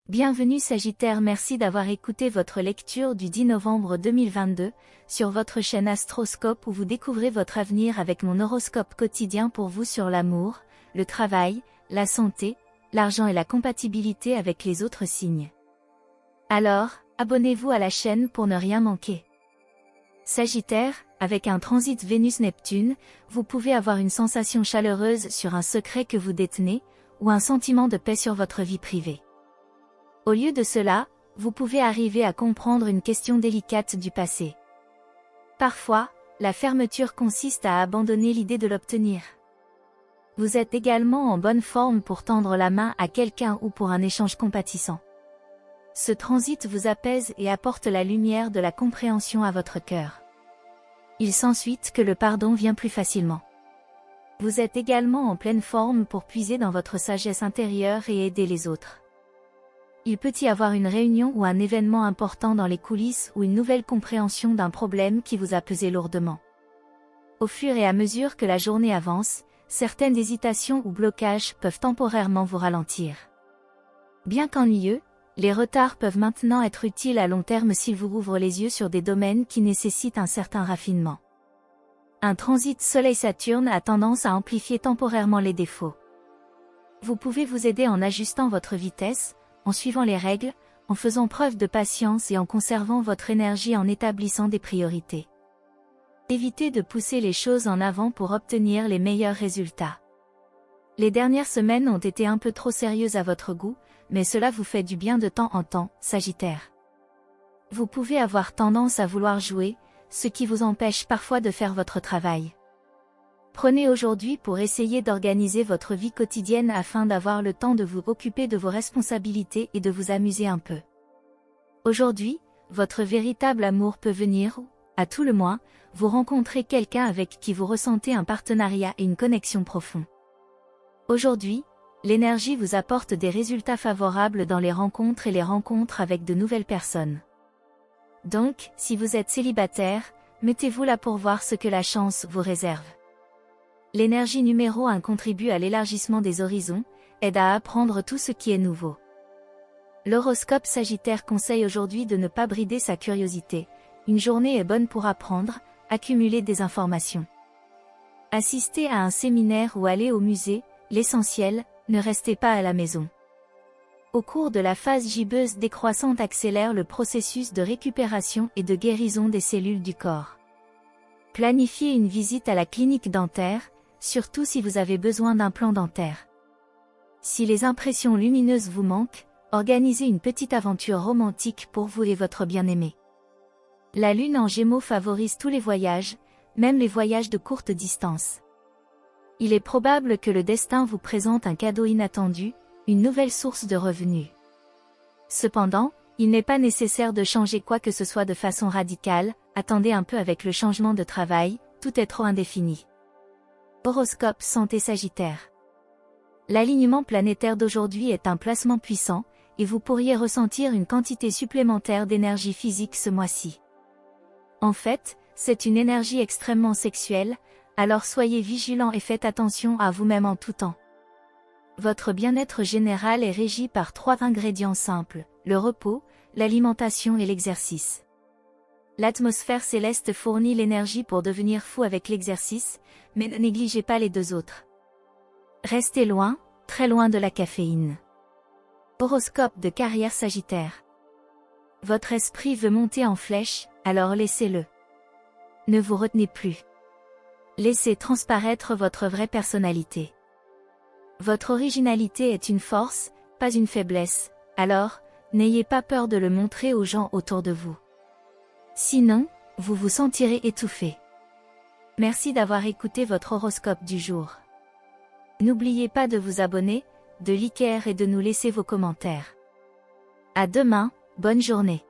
Bienvenue Sagittaire, merci d'avoir écouté votre lecture du 10 novembre 2022 sur votre chaîne Astroscope où vous découvrez votre avenir avec mon horoscope quotidien pour vous sur l'amour, le travail, la santé, l'argent et la compatibilité avec les autres signes. Alors, abonnez-vous à la chaîne pour ne rien manquer. Sagittaire, avec un transit Vénus-Neptune, vous pouvez avoir une sensation chaleureuse sur un secret que vous détenez, ou un sentiment de paix sur votre vie privée. Au lieu de cela, vous pouvez arriver à comprendre une question délicate du passé. Parfois, la fermeture consiste à abandonner l'idée de l'obtenir. Vous êtes également en bonne forme pour tendre la main à quelqu'un ou pour un échange compatissant. Ce transit vous apaise et apporte la lumière de la compréhension à votre cœur. Il s'ensuit que le pardon vient plus facilement. Vous êtes également en pleine forme pour puiser dans votre sagesse intérieure et aider les autres. Il peut y avoir une réunion ou un événement important dans les coulisses ou une nouvelle compréhension d'un problème qui vous a pesé lourdement. Au fur et à mesure que la journée avance, certaines hésitations ou blocages peuvent temporairement vous ralentir. Bien qu'ennuyeux, les retards peuvent maintenant être utiles à long terme s'ils vous ouvrent les yeux sur des domaines qui nécessitent un certain raffinement. Un transit Soleil-Saturne a tendance à amplifier temporairement les défauts. Vous pouvez vous aider en ajustant votre vitesse, en suivant les règles, en faisant preuve de patience et en conservant votre énergie en établissant des priorités. Évitez de pousser les choses en avant pour obtenir les meilleurs résultats. Les dernières semaines ont été un peu trop sérieuses à votre goût, mais cela vous fait du bien de temps en temps, Sagittaire. Vous pouvez avoir tendance à vouloir jouer, ce qui vous empêche parfois de faire votre travail. Prenez aujourd'hui pour essayer d'organiser votre vie quotidienne afin d'avoir le temps de vous occuper de vos responsabilités et de vous amuser un peu. Aujourd'hui, votre véritable amour peut venir, ou, à tout le moins, vous rencontrer quelqu'un avec qui vous ressentez un partenariat et une connexion profonde. Aujourd'hui, l'énergie vous apporte des résultats favorables dans les rencontres et les rencontres avec de nouvelles personnes. Donc, si vous êtes célibataire, mettez-vous là pour voir ce que la chance vous réserve. L'énergie numéro 1 contribue à l'élargissement des horizons, aide à apprendre tout ce qui est nouveau. L'horoscope Sagittaire conseille aujourd'hui de ne pas brider sa curiosité. Une journée est bonne pour apprendre, accumuler des informations. Assister à un séminaire ou aller au musée, l'essentiel, ne restez pas à la maison. Au cours de la phase gibbeuse décroissante accélère le processus de récupération et de guérison des cellules du corps. Planifiez une visite à la clinique dentaire, surtout si vous avez besoin d'un plan dentaire. Si les impressions lumineuses vous manquent, organisez une petite aventure romantique pour vous et votre bien-aimé. La lune en Gémeaux favorise tous les voyages, même les voyages de courte distance. Il est probable que le destin vous présente un cadeau inattendu, une nouvelle source de revenus. Cependant, il n'est pas nécessaire de changer quoi que ce soit de façon radicale, attendez un peu avec le changement de travail, tout est trop indéfini. Horoscope Santé Sagittaire. L'alignement planétaire d'aujourd'hui est un placement puissant, et vous pourriez ressentir une quantité supplémentaire d'énergie physique ce mois-ci. En fait, c'est une énergie extrêmement sexuelle, alors soyez vigilants et faites attention à vous-même en tout temps. Votre bien-être général est régi par 3 ingrédients simples, le repos, l'alimentation et l'exercice. L'atmosphère céleste fournit l'énergie pour devenir fou avec l'exercice, mais ne négligez pas les 2 autres. Restez loin, très loin de la caféine. Horoscope de carrière Sagittaire. Votre esprit veut monter en flèche, alors laissez-le. Ne vous retenez plus. Laissez transparaître votre vraie personnalité. Votre originalité est une force, pas une faiblesse, alors, n'ayez pas peur de le montrer aux gens autour de vous. Sinon, vous vous sentirez étouffé. Merci d'avoir écouté votre horoscope du jour. N'oubliez pas de vous abonner, de liker et de nous laisser vos commentaires. À demain, bonne journée.